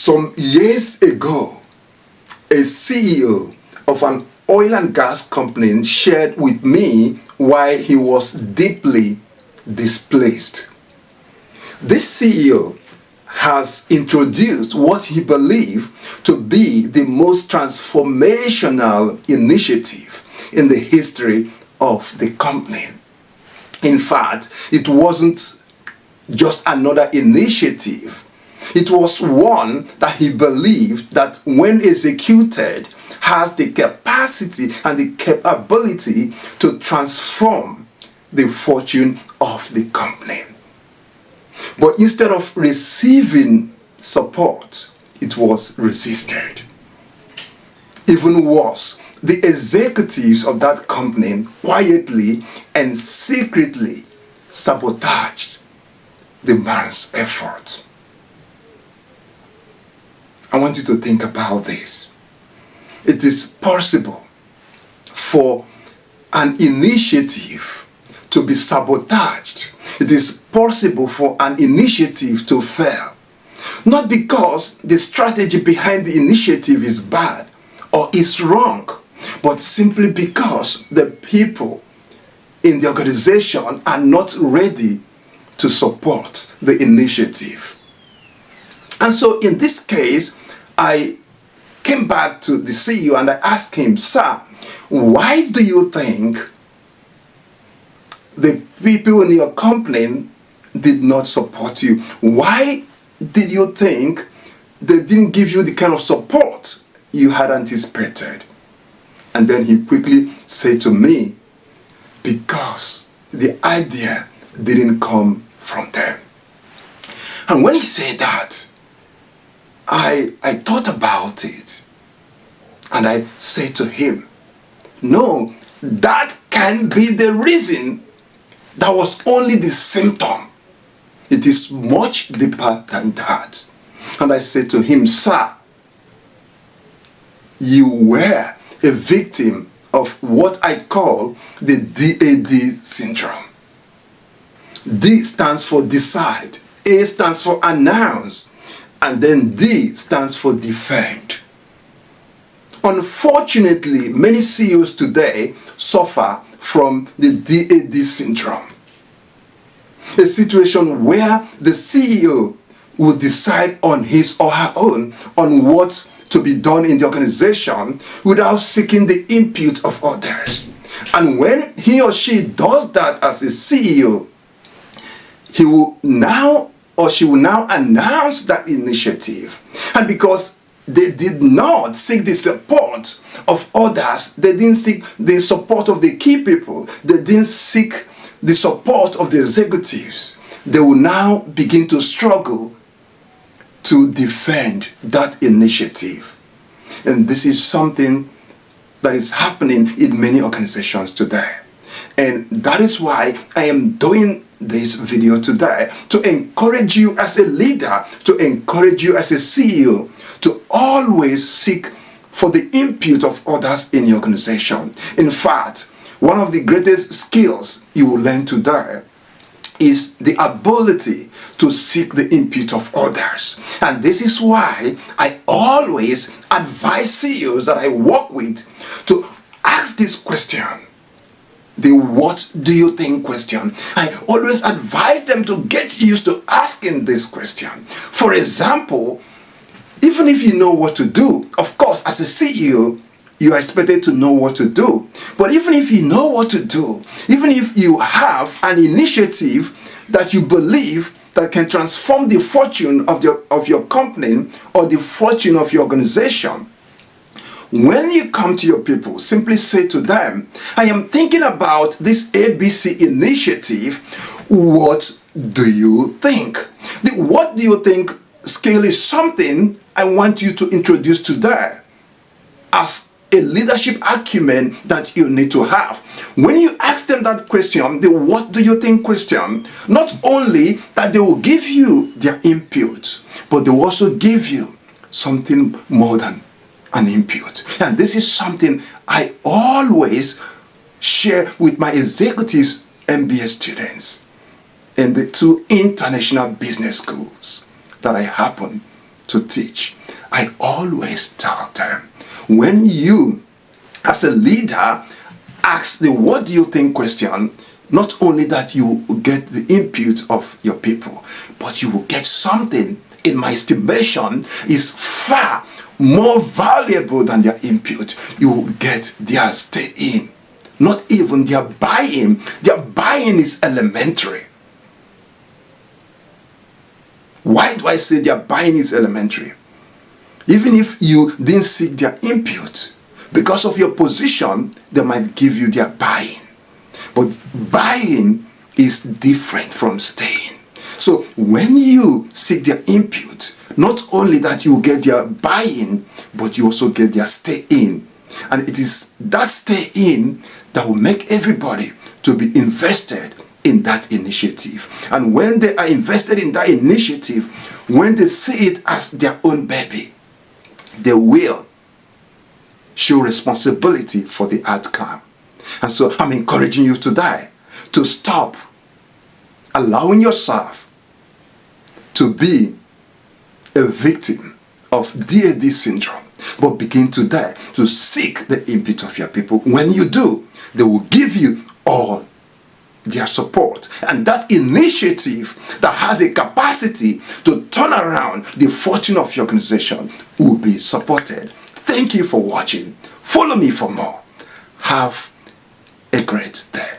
Some years ago, a CEO of an oil and gas company shared with me why he was deeply displaced. This CEO has introduced what he believed to be the most transformational initiative in the history of the company. In fact, it wasn't just another initiative. It was one that he believed that when executed has the capacity and the capability to transform the fortune of the company. But instead of receiving support, it was resisted. Even worse, the executives of that company quietly and secretly sabotaged the man's effort. I want you to think about this. It is possible for an initiative to be sabotaged. It is possible for an initiative to fail. Not because the strategy behind the initiative is bad or is wrong, but simply because the people in the organization are not ready to support the initiative. And so in this case, I came back to the CEO and I asked him, "Sir, why do you think the people in your company did not support you? Why did you think they didn't give you the kind of support you had anticipated?" And then he quickly said to me, "Because the idea didn't come from them." And when he said that, I thought about it. And I said to him, "No, that can't be the reason. That was only the symptom. It is much deeper than that." And I said to him, "Sir, you were a victim of what I call the D.A.D Syndrome. D stands for decide, A stands for announce, and then D stands for defend. Unfortunately, many CEOs today suffer from the D.A.D syndrome. A situation where the CEO will decide on his or her own on what to be done in the organization without seeking the input of others. And when he or she does that as a CEO, he will now or she will now announce that initiative. And because they did not seek the support of others, they didn't seek the support of the key people, they didn't seek the support of the executives, they will now begin to struggle to defend that initiative. And this is something that is happening in many organizations today. And that is why I am doing this video today, to encourage you as a leader, to encourage you as a CEO, to always seek for the input of others in your organization. In fact, one of the greatest skills you will learn today is the ability to seek the input of others. And this is why I always advise CEOs that I work with to ask this question, the "what do you think" question. I always advise them to get used to asking this question. For example, even if you know what to do, of course, as a CEO, you are expected to know what to do. But even if you know what to do, even if you have an initiative that you believe that can transform the fortune of your company or the fortune of your organization, when you come to your people, simply say to them, "I am thinking about this ABC initiative. What do you think?" The "what do you think" skill is something I want you to introduce today as a leadership acumen that you need to have. When you ask them that question, the "what do you think" question, not only that they will give you their input, but they will also give you something more than an input. And this is something I always share with my executive MBA students in the 2 international business schools that I happen to teach. I always tell them, when you, as a leader, ask the "what do you think" question, not only that you get the input of your people, but you will get something, in my estimation, is far more valuable than their input. You will get their stay in, not even their buy-in. Their buy-in is elementary. Why do I say their buy-in is elementary? Even if you didn't seek their input, because of your position, they might give you their buy-in. But buying is different from staying. So when you seek their input, not only that you get their buy-in, but you also get their stay-in. And it is that stay-in that will make everybody to be invested in that initiative. And when they are invested in that initiative, when they see it as their own baby, they will show responsibility for the outcome. And so I'm encouraging you today to stop allowing yourself to be a victim of D.A.D syndrome, but begin today to seek the input of your people. When you do, they will give you all their support, and that initiative that has a capacity to turn around the fortune of your organization will be supported. Thank you for watching. Follow me for more. Have a great day.